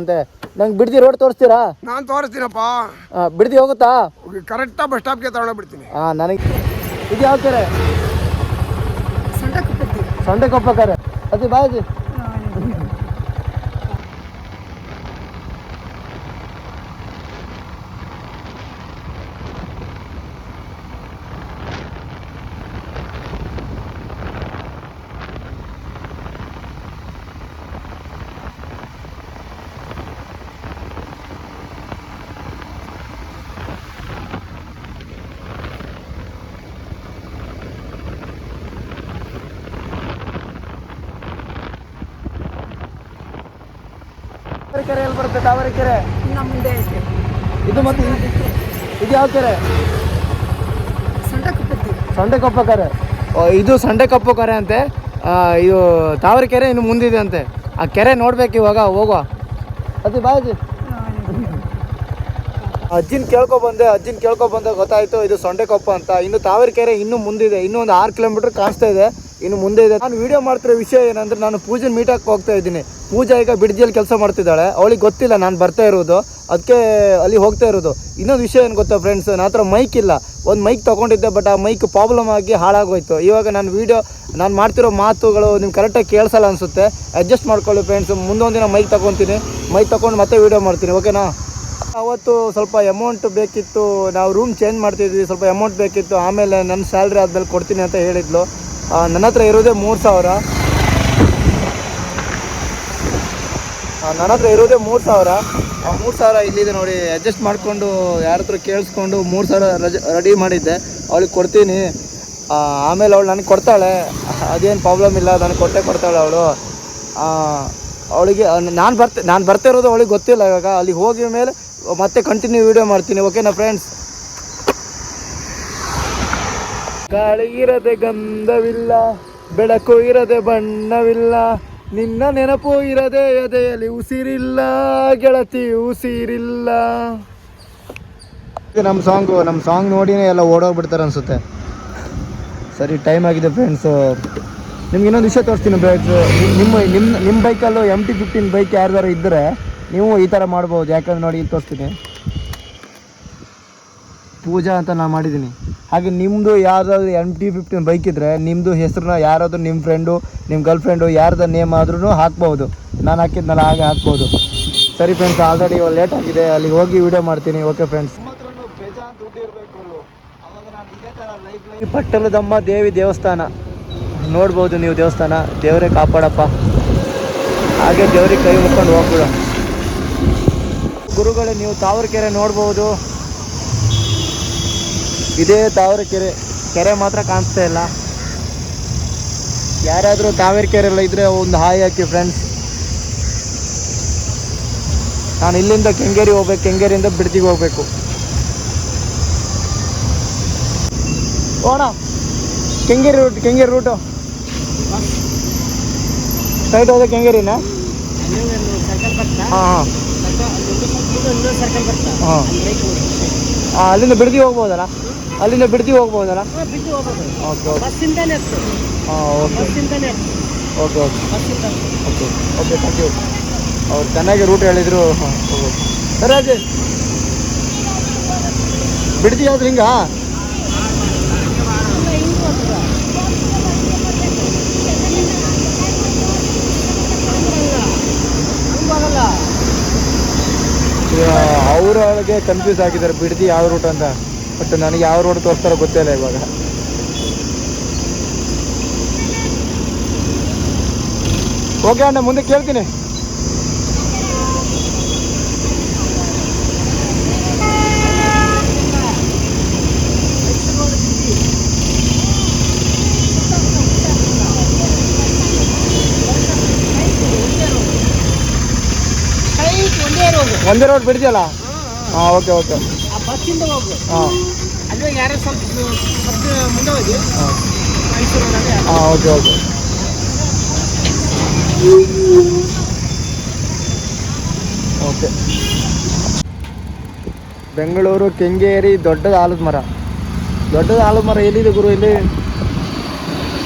ಅಂತೆ ನಂಗೆ ಬಿಡ್ದಿ ರೋಡ್ ತೋರಿಸ್ತೀರಾ? ನಾನು ತೋರಿಸ್ತೀನಪ್ಪ. ಬಿಡ್ದಿ ಹೋಗುತ್ತಾ? ಕರೆಕ್ಟಾ ಬಸ್ ಸ್ಟಾಪ್ಗೆ ತಗೊಂಡು ಬಿಡ್ತೀನಿ. ನನಗೆ ಇದು ಯಾವ ಕೆರೆ? ಸೊಂಡೆಕೊಪ್ಪ ಕೆರೆ. ಅದೇ ಬಾಜಿ ಕೆರೆ ಎಲ್ಲಿ ಬರುತ್ತೆ? ತಾವರೆಕೆರೆ ಮುಂದೆ ಐತೆ. ಇದು ಮತ್ತೆ ಇದು ಯಾವ ಕೆರೆ? ಸೊಂಡೆಕೊಪ್ಪ ಕೆರೆ. ಇದು ಸೊಂಡೆಕೊಪ್ಪ ಕೆರೆ ಅಂತೆ. ಇದು ತಾವರೆಕೆರೆ ಇನ್ನು ಮುಂದಿದೆ ಅಂತೆ. ಆ ಕೆರೆ ನೋಡ್ಬೇಕು ಇವಾಗ ಹೋಗುವ. ಅದೇ ಬಾಜಿ ಅಜ್ಜಿನ ಕೇಳ್ಕೊಬಂದೆ ಗೊತ್ತಾಯ್ತು ಇದು ಸೊಂಡೆಕೊಪ್ಪ ಅಂತ. ಇನ್ನು ತಾವರೆಕೆರೆ ಇನ್ನೂ ಮುಂದಿದೆ, ಇನ್ನೂ ಒಂದು 6 ಕಿಲೋಮೀಟರ್ ಕಾಣಿಸ್ತಾ ಇದೆ, ಇನ್ನು ಮುಂದೆ ಇದೆ. ನಾನು ವಿಡಿಯೋ ಮಾಡ್ತಿರೋ ವಿಷಯ ಏನಂದ್ರೆ, ನಾನು ಪೂಜೆನ ಮೀಟಾಗಿ ಹೋಗ್ತಾ ಇದ್ದೀನಿ. ಪೂಜಾ ಈಗ ಬಿಡ್ಜಿಯಲ್ಲಿ ಕೆಲಸ ಮಾಡ್ತಿದ್ದಾಳೆ, ಅವಳಿಗೆ ಗೊತ್ತಿಲ್ಲ ನಾನು ಬರ್ತಾ ಇರೋದು, ಅದಕ್ಕೆ ಅಲ್ಲಿ ಹೋಗ್ತಾ ಇರೋದು. ಇನ್ನೊಂದು ವಿಷಯ ಏನು ಗೊತ್ತಾ ಫ್ರೆಂಡ್ಸ್, ನನ್ನ ಹತ್ರ ಮೈಕ್ ಇಲ್ಲ. ಒಂದು ಮೈಕ್ ತೊಗೊಂಡಿದ್ದೆ, ಬಟ್ ಆ ಮೈಕ್ ಪ್ರಾಬ್ಲಮ್ ಆಗಿ ಹಾಳಾಗೋಯ್ತು. ಇವಾಗ ನಾನು ಮಾಡ್ತಿರೋ ಮಾತುಗಳು ನಿಮ್ಗೆ ಕರೆಕ್ಟಾಗಿ ಕೇಳಿಸಲ್ಲ ಅನಿಸುತ್ತೆ, ಅಡ್ಜಸ್ಟ್ ಮಾಡ್ಕೊಳ್ಳಿ ಫ್ರೆಂಡ್ಸ್. ಮುಂದೊಂದಿನ ಮೈಕ್ ತೊಗೊತೀನಿ, ಮೈಕ್ ತೊಗೊಂಡು ಮತ್ತೆ ವೀಡಿಯೋ ಮಾಡ್ತೀನಿ, ಓಕೆನಾ? ಅವತ್ತು ಸ್ವಲ್ಪ ಅಮೌಂಟ್ ಬೇಕಿತ್ತು, ನಾವು ರೂಮ್ ಚೇಂಜ್ ಮಾಡ್ತಿದ್ವಿ, ಸ್ವಲ್ಪ ಅಮೌಂಟ್ ಬೇಕಿತ್ತು. ಆಮೇಲೆ ನನ್ನ ಸ್ಯಾಲ್ರಿ ಆದಮೇಲೆ ಕೊಡ್ತೀನಿ ಅಂತ ಹೇಳಿದ್ಲು. ನನ್ನ ಹತ್ರ ಇರೋದೇ 3,000. ನನ್ನ ಹತ್ರ ಇರೋದೇ 3,000. ಆ 3,000 ಇಲ್ಲಿದೆ ನೋಡಿ, ಅಡ್ಜಸ್ಟ್ ಮಾಡಿಕೊಂಡು ಯಾರ ಹತ್ರ ಕೇಳಿಸ್ಕೊಂಡು 3,000 ರೆಡಿ ಮಾಡಿದ್ದೆ. ಅವಳಿಗೆ ಕೊಡ್ತೀನಿ. ಆಮೇಲೆ ಅವಳು ನನಗೆ ಕೊಡ್ತಾಳೆ, ಅದೇನು ಪ್ರಾಬ್ಲಮ್ ಇಲ್ಲ, ನನಗೆ ಕೊಡ್ತಾಳೆ ಅವಳು. ಅವಳಿಗೆ ನಾನು ಬರ್ತಾ ಇರೋದು ಅವಳಿಗೆ ಗೊತ್ತಿಲ್ಲ. ಇವಾಗ ಅಲ್ಲಿಗೆ ಹೋಗಿದ ಮೇಲೆ ಮತ್ತೆ ಕಂಟಿನ್ಯೂ ವೀಡಿಯೋ ಮಾಡ್ತೀನಿ, ಓಕೆನಾ ಫ್ರೆಂಡ್ಸ್? ಗಾಳಿ ಇರದೆ ಗಂಧವಿಲ್ಲ, ಬೆಳಕು ಇರದೆ ಬಣ್ಣವಿಲ್ಲ, ನಿನ್ನ ನೆನಪು ಇರದೆ ಎದೆಯಲ್ಲಿ ಉಸಿರಿಲ್ಲ ಗೆಳತಿ ಉಸಿರಿಲ್ಲ. ನಮ್ಮ ಸಾಂಗ್ ನೋಡಿನೇ ಎಲ್ಲ ಓಡೋಗ್ಬಿಡ್ತಾರೆ ಅನಿಸುತ್ತೆ. ಸರಿ, ಟೈಮ್ ಆಗಿದೆ ಫ್ರೆಂಡ್ಸು. ನಿಮ್ಗೆ ಇನ್ನೊಂದು ವಿಷಯ ತೋರಿಸ್ತೀನಿ ಫ್ರೆಂಡ್ಸ್. ನಿಮ್ಮ ಬೈಕಲ್ಲೂ MT-15 ಬೈಕ್ ಯಾರ್ದಾರು ಇದ್ದರೆ ನೀವು ಈ ಥರ ಮಾಡ್ಬೋದು. ಯಾಕಂದ್ರೆ ನೋಡಿ, ಇಲ್ಲಿ ತೋರಿಸ್ತೀನಿ, ಪೂಜಾ ಅಂತ ನಾನು ಮಾಡಿದ್ದೀನಿ. ಹಾಗೆ ನಿಮ್ಮದು ಯಾವ್ದಾದ್ರು MT-15 ಬೈಕ್ ಇದ್ದರೆ ನಿಮ್ಮದು ಹೆಸರನ್ನ ಯಾರಾದರೂ ನಿಮ್ಮ ಫ್ರೆಂಡು, ನಿಮ್ಮ ಗರ್ಲ್ ಫ್ರೆಂಡು ಯಾರ್ದು ನೇಮ್ ಆದ್ರೂ ಹಾಕ್ಬೋದು. ನಾನು ಹಾಕಿದ್ನಲ್ಲ ಹಾಗೆ ಹಾಕ್ಬೋದು. ಸರಿ ಫ್ರೆಂಡ್ಸ್, ಆಲ್ರೆಡಿ ಲೇಟ್ ಆಗಿದೆ, ಅಲ್ಲಿಗೆ ಹೋಗಿ ವೀಡಿಯೋ ಮಾಡ್ತೀನಿ, ಓಕೆ ಫ್ರೆಂಡ್ಸ್? ಪಟ್ಟಲದಮ್ಮ ದೇವಿ ದೇವಸ್ಥಾನ ನೋಡ್ಬೋದು ನೀವು. ದೇವಸ್ಥಾನ, ದೇವರೇ ಕಾಪಾಡಪ್ಪ. ಹಾಗೆ ದೇವ್ರಿಗೆ ಕೈ ಮುಕ್ಕೊಂಡು ಹೋಗ್ಬಿಡು. ಗುರುಗಳೇ, ನೀವು ತಾವರೆಕೆರೆ ನೋಡ್ಬೋದು. ಇದೇ ತಾವರೆಕೆರೆ, ಕೆರೆ ಮಾತ್ರ ಕಾಣಿಸ್ತಾ ಇಲ್ಲ. ಯಾರಾದರೂ ತಾವರೆಕೆರೆ ಎಲ್ಲ ಇದ್ದರೆ ಒಂದು ಹಾಯ್ ಹಾಕಿ ಫ್ರೆಂಡ್ಸ್. ನಾನು ಇಲ್ಲಿಂದ ಕೆಂಗೇರಿ ಹೋಗ್ಬೇಕು, ಕೆಂಗೇರಿಯಿಂದ ಬಿಡ್ತಿಗೆ ಹೋಗ್ಬೇಕು. ಓಣ ಕೆಂಗೇರಿ ರೂಟು ಸೈಡ್ ಹೋದ ಕೆಂಗೇರಿನ? ಹಾಂ ಅಲ್ಲಿಂದ ಬಿಡ್ದಿ ಹೋಗ್ಬೋದಲ್ಲ? Okay okay. ಹಾಂ ಓಕೆ ಥ್ಯಾಂಕ್ ಯು. ಅವ್ರು ಚೆನ್ನಾಗಿ ರೂಟ್ ಹೇಳಿದರು. ಸರಿ ಅಜಯ್, ಬಿಡ್ದಿ ಆದ್ರೆ ಹಿಂಗ ಅವರೊಳಗೆ ಕನ್ಫ್ಯೂಸ್ ಆಗಿದ್ದಾರೆ, ಬಿಡ್ದಿ ಯಾವ ರೂಟ್ ಅಂತ. ಬಟ್ ನನಗೆ ಯಾವ ರೋಡ್ ತೋರಿಸ್ತಾರೋ ಗೊತ್ತಿಲ್ಲ ಇವಾಗ. ಓಕೆ ಅಣ್ಣ, ಮುಂದೆ ಕೇಳ್ತೀನಿ. ಒಂದೇ ರೋಡ್ ಬಿಡ್ತೀಯಲ್ಲ? ಹಾಂ ಓಕೆ ಓಕೆ. ಹಾಂ okay okay. Okay. Bengaluru Kengeri ದೊಡ್ಡದ ಆಲದ ಮರ ಎಲ್ಲಿದೆ ಗುರು? ಇಲ್ಲಿ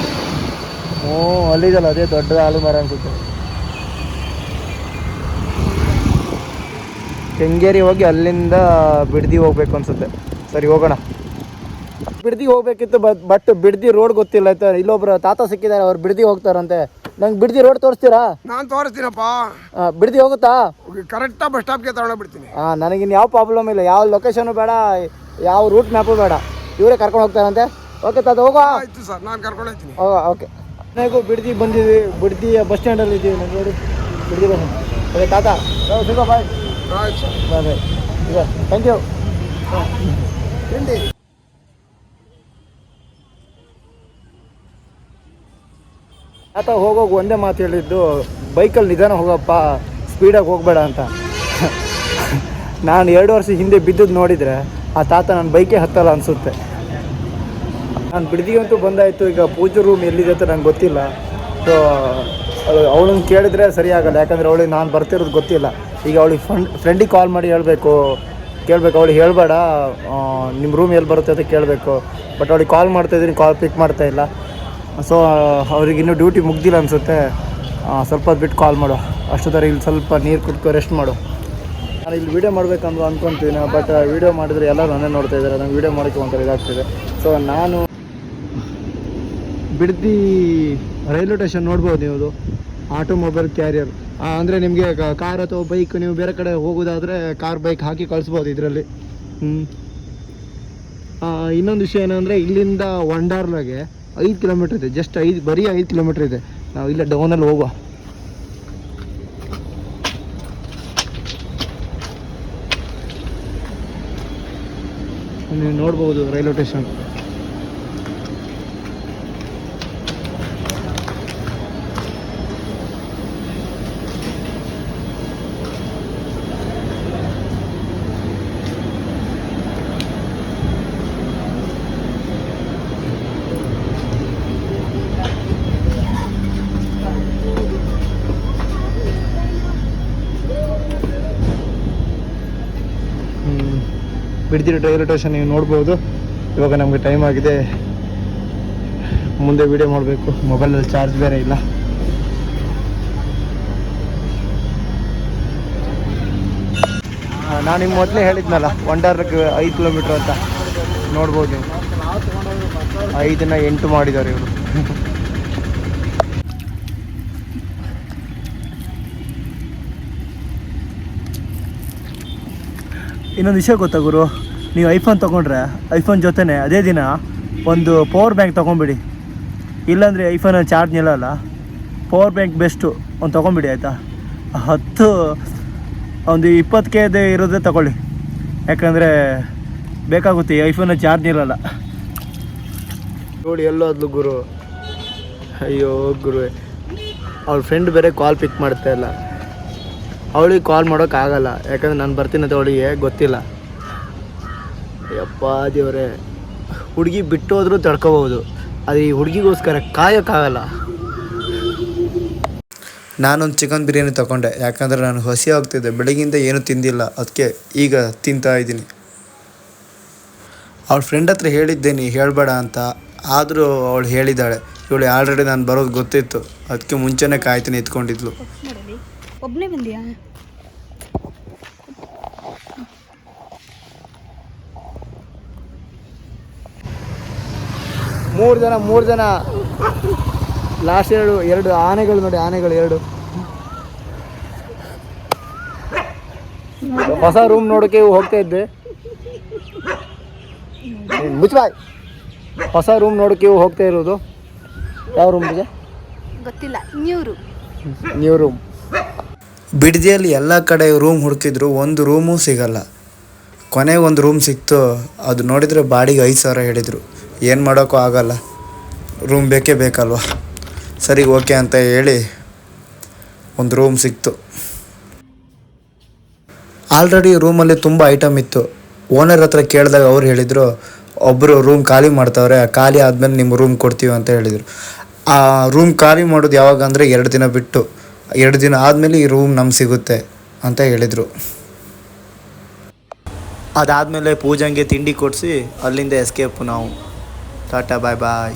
ಅಲ್ಲಿದಲ್ಲ, ಅದೇ ದೊಡ್ಡದ ಆಲದ ಮರ ಅನ್ಸುತ್ತೆ. ಕೆಂಗೇರಿ ಹೋಗಿ ಅಲ್ಲಿಂದ ಬಿಡದಿ ಹೋಗ್ಬೇಕು ಅನ್ಸುತ್ತೆ. ಸರಿ ಹೋಗೋಣ. ಬಿಡದಿ ಹೋಗ್ಬೇಕಿತ್ತು, ಬಟ್ ಬಿಡದಿ ರೋಡ್ ಗೊತ್ತಿಲ್ಲ ಆಯ್ತಾ. ಇಲ್ಲೊಬ್ರು ತಾತ ಸಿಕ್ಕಿದ್ದಾರೆ, ಅವ್ರು ಬಿಡದಿ ಹೋಗ್ತಾರಂತೆ. ನಂಗೆ ಬಿಡದಿ ರೋಡ್ ತೋರಿಸ್ತೀರಾ? ನಾನು ತೋರಿಸ್ತೀನಪ್ಪ. ಬಿಡದಿ ಹೋಗುತ್ತಾ? ಕರೆಕ್ಟಾಗಿ ಬಸ್ ಸ್ಟಾಪ್ಗೆ ತಗೊಂಡು ಬಿಡ್ತೀನಿ. ನನಗಿನ್ನು ಯಾವ ಪ್ರಾಬ್ಲಮ್ ಇಲ್ಲ, ಯಾವ ಲೊಕೇಶನು ಬೇಡ, ಯಾವ ರೂಟ್ ಮ್ಯಾಪು ಬೇಡ, ಇವರೇ ಕರ್ಕೊಂಡು ಹೋಗ್ತಾರಂತೆ. ಓಕೆ ತಾತ ಹೋಗೋ. ಆಯ್ತು ಸರ್, ನಾನು ಕರ್ಕೊಂಡು ಹೋಗ್ತೀನಿ. ಓಕೆ. ನನಗೂ ಬಿಡದಿ ಬಂದಿದ್ವಿ, ಬಿಡದಿ ಬಸ್ ಸ್ಟ್ಯಾಂಡಲ್ಲಿ ಇದ್ದೀವಿ ನೋಡಿ. ಬಿಡದಿ ಬಸ್. ಓಕೆ ತಾತ, ಸಿಗೋ ಬಾಯ್. ಆಯ್ತು ಸರ್, ಬಾಯ್ ಬಾಯ್. ಈಗ ಥ್ಯಾಂಕ್ ಯು. ತಿಂಡಿ ತಾತ ಹೋಗೋಗಿ ಒಂದೇ ಮಾತು ಹೇಳಿದ್ದು, ಬೈಕಲ್ಲಿ ನಿಧಾನ ಹೋಗಪ್ಪ, ಸ್ಪೀಡಾಗಿ ಹೋಗಬೇಡ ಅಂತ. ನಾನು 2 ವರ್ಷ ಹಿಂದೆ ಬಿದ್ದದ್ದು ನೋಡಿದರೆ ಆ ತಾತ ನನ್ನ ಬೈಕೇ ಹತ್ತಲ್ಲ ಅನಿಸುತ್ತೆ. ನಾನು ಬಿಡದಿಗಂತೂ ಬಂದಾಯಿತು. ಈಗ ಪೂಜೆ ರೂಮ್ ಎಲ್ಲಿದೆ ಅಂತ ನಂಗೆ ಗೊತ್ತಿಲ್ಲ. ಸೊ ಅವಳನ್ನ ಕೇಳಿದ್ರೆ ಸರಿ ಆಗಲ್ಲ, ಯಾಕಂದರೆ ಅವಳಿಗೆ ನಾನು ಬರ್ತಿರೋದು ಗೊತ್ತಿಲ್ಲ. ಈಗ ಅವಳಿಗೆ ಫ್ರೆಂಡಿಗೆ ಕಾಲ್ ಮಾಡಿ ಕೇಳಬೇಕು. ಅವಳಿಗೆ ಹೇಳಬೇಡ ನಿಮ್ಮ ರೂಮ್ ಎಲ್ಲಿ ಬರುತ್ತೆ ಅಂತ ಕೇಳಬೇಕು. ಬಟ್ ಅವಳಿಗೆ ಕಾಲ್ ಮಾಡ್ತಾಯಿದ್ದೀನಿ, ಕಾಲ್ ಪಿಕ್ ಮಾಡ್ತಾಯಿಲ್ಲ. ಸೊ ಅವ್ರಿಗೆ ಇನ್ನೂ ಡ್ಯೂಟಿ ಮುಗ್ದಿಲ್ಲ ಅನಿಸುತ್ತೆ. ಸ್ವಲ್ಪ ಹೊತ್ತು ಬಿಟ್ಟು ಕಾಲ್ ಮಾಡು. ಅಷ್ಟೊತ್ತರ ಇಲ್ಲಿ ಸ್ವಲ್ಪ ನೀರು ಕುಡ್ಕೊ, ರೆಸ್ಟ್ ಮಾಡು. ನಾನು ಇಲ್ಲಿ ವೀಡಿಯೋ ಮಾಡಬೇಕಂತ ಅಂದ್ಕೊತೀನಿ, ಬಟ್ ವೀಡಿಯೋ ಮಾಡಿದ್ರೆ ಎಲ್ಲರೂ ನನ್ನೇ ನೋಡ್ತಾ ಇದ್ದಾರೆ. ನಂಗೆ ವೀಡಿಯೋ ಮಾಡೋಕ್ಕೆ ಒಂಥರ ಇದಾಗ್ತಿದೆ. ಸೊ ನಾನು ಬಿಡದಿ ರೈಲ್ವೆ ಸ್ಟೇಷನ್ ನೋಡ್ಬೋದು ನೀವು, ಆಟೋಮೊಬೈಲ್ ಕ್ಯಾರಿಯರ್. ಅಂದರೆ ನಿಮಗೆ ಕಾರ್ ಅಥವಾ ಬೈಕ್ ನೀವು ಬೇರೆ ಕಡೆ ಹೋಗೋದಾದರೆ ಕಾರ್ ಬೈಕ್ ಹಾಕಿ ಕಳಿಸ್ಬೋದು ಇದರಲ್ಲಿ. ಇನ್ನೊಂದು ವಿಷಯ ಏನಂದರೆ ಇಲ್ಲಿಂದ ವಂಡರ್ಲಾಗೆ 5 ಕಿಲೋಮೀಟ್ರ್ ಇದೆ. ಜಸ್ಟ್ ಬರೀ 5 ಕಿಲೋಮೀಟ್ರ್ ಇದೆ. ನಾವು ಇಲ್ಲೇ ಡೌನಲ್ಲಿ ಹೋಗುವ. ನೀವು ನೋಡ್ಬೋದು railway station. Bidadi railway station ನೀವು ನೋಡ್ಬೋದು. ಇವಾಗ ನಮಗೆ ಟೈಮ್ ಆಗಿದೆ, ಮುಂದೆ ವೀಡಿಯೋ ಮಾಡಬೇಕು. ಮೊಬೈಲಲ್ಲಿ ಚಾರ್ಜ್ ಬೇರೆ ಇಲ್ಲ. ನಾನು ನಿಮ್ಗೆ ಮೊದಲೇ ಹೇಳಿದ್ನಲ್ಲ, ವಂಡರ್ಗೆ 5 ಕಿಲೋಮೀಟ್ರ್ ಅಂತ. ನೋಡ್ಬೋದು ನೀವು, 5ನ 8 ಮಾಡಿದ್ದಾರೆ ಇವರು. ಇನ್ನೊಂದು ವಿಷಯ ಗೊತ್ತಾ ಗುರು, ನೀವು ಐಫೋನ್ ತೊಗೊಂಡ್ರೆ ಐಫೋನ್ ಜೊತೆನೇ ಅದೇ ದಿನ ಒಂದು ಪವರ್ ಬ್ಯಾಂಕ್ ತೊಗೊಂಬಿಡಿ. ಇಲ್ಲಾಂದರೆ ಐಫೋನಲ್ಲಿ ಚಾರ್ಜ್ ನಿಲ್ಲಲ್ಲ. ಪವರ್ ಬ್ಯಾಂಕ್ ಬೆಸ್ಟು, ಒಂದು ತೊಗೊಂಬಿಡಿ ಆಯಿತಾ. 20K ಇರೋದೇ ತಗೊಳ್ಳಿ, ಯಾಕಂದರೆ ಬೇಕಾಗುತ್ತೆ. ಈ ಐಫೋನಲ್ಲಿ ಚಾರ್ಜ್ ನಿಲ್ಲಲ್ಲ. ನೋಡಿ ಎಲ್ಲೋ ಅದ್ಲು ಗುರು. ಅಯ್ಯೋ ಗುರು, ಅವ್ಳ ಫ್ರೆಂಡ್ ಬೇರೆ ಕಾಲ್ ಪಿಕ್ ಮಾಡ್ತಾಯಿಲ್ಲ. ಅವಳಿಗೆ ಕಾಲ್ ಮಾಡೋಕ್ಕಾಗಲ್ಲ, ಯಾಕಂದರೆ ನಾನು ಬರ್ತೀನಿ ಅಂತ ಅವಳಿಗೆ ಗೊತ್ತಿಲ್ಲ. ಯಪ್ಪ ದೇವರೇ, ಹುಡುಗಿ ಬಿಟ್ಟು ಹೋದ್ರೂ ತಡ್ಕೋಬೋದು, ಅದು ಈ ಹುಡುಗಿಗೋಸ್ಕರ ಕಾಯೋಕ್ಕಾಗಲ್ಲ. ನಾನೊಂದು ಚಿಕನ್ ಬಿರಿಯಾನಿ ತೊಗೊಂಡೆ, ಯಾಕಂದರೆ ನಾನು ಹಸಿ ಆಗ್ತಿದ್ದೆ. ಬೆಳಗ್ಗಿಂದ ಏನೂ ತಿಂದಿಲ್ಲ, ಅದಕ್ಕೆ ಈಗ ತಿಂತಾ ಇದ್ದೀನಿ. ಅವಳ ಫ್ರೆಂಡ್ ಹತ್ರ ಹೇಳಿದ್ದೇನೆ ಹೇಳಬೇಡ ಅಂತ, ಆದರೂ ಅವಳು ಹೇಳಿದ್ದಾಳೆ. ಇವಳು ಆಲ್ರೆಡಿ ನಾನು ಬರೋದು ಗೊತ್ತಿತ್ತು, ಅದಕ್ಕೆ ಮುಂಚೆನೇ ಕಾಯ್ತೀನಿ ಇತ್ಕೊಂಡಿದ್ಲು. ಒಬ್ಬನೇ ಬಂದಿಯಾ? ಮೂರು ಜನ ಲಾಸ್ಟ್ ಎರಡು ಆನೆಗಳು ನೋಡಿ, ಆನೆಗಳು 2. ಹೊಸ ರೂಮ್ ನೋಡೋಕೆ ಹೋಗ್ತಾ ಇದ್ದೆ. ಮುಚ್ಚಬಾಯ್. ಹೊಸ ರೂಮ್ ನೋಡೋಕೆ ಹೋಗ್ತಾ ಇರೋದು. ಯಾವ ರೂಮ್ ಇದೆ ಗೊತ್ತಿಲ್ಲ, ನ್ಯೂ ರೂಮ್. ಬಿಡದಿಯಲ್ಲಿ ಎಲ್ಲ ಕಡೆ ರೂಮ್ ಹುಡುಕಿದ್ರು ಒಂದು ರೂಮೂ ಸಿಗಲ್ಲ. ಕೊನೆಗೆ ಒಂದು ರೂಮ್ ಸಿಕ್ತು. ಅದು ನೋಡಿದರೆ ಬಾಡಿಗೆ 5,000 ಹೇಳಿದರು. ಏನು ಮಾಡೋಕ್ಕೂ ಆಗಲ್ಲ, ರೂಮ್ ಬೇಕೇ ಬೇಕಲ್ವ. ಸರಿ ಓಕೆ ಅಂತ ಹೇಳಿ ಒಂದು ರೂಮ್ ಸಿಕ್ತು. ಆಲ್ರೆಡಿ ರೂಮಲ್ಲಿ ತುಂಬ ಐಟಮ್ ಇತ್ತು. ಓನರ್ ಹತ್ರ ಕೇಳಿದಾಗ ಅವ್ರು ಹೇಳಿದರು, ಒಬ್ಬರು ರೂಮ್ ಖಾಲಿ ಮಾಡ್ತಾವ್ರೆ, ಖಾಲಿ ಆದಮೇಲೆ ನಿಮ್ಮ ರೂಮ್ ಕೊಡ್ತೀವಿ ಅಂತ ಹೇಳಿದರು. ಆ ರೂಮ್ ಖಾಲಿ ಮಾಡೋದು ಯಾವಾಗ ಅಂದರೆ 2 ದಿನ ಬಿಟ್ಟು, 2 ದಿನ ಆದಮೇಲೆ ಈ ರೂಮ್ ನಮ್ಗೆ ಸಿಗುತ್ತೆ ಅಂತ ಹೇಳಿದರು. ಅದಾದಮೇಲೆ ಪೂಜಂಗೆ ತಿಂಡಿ ಕೊಡಿಸಿ ಅಲ್ಲಿಂದ ಎಸ್ಕೇಪು ನಾವು. ಟಾಟಾ ಬಾಯ್ ಬಾಯ್.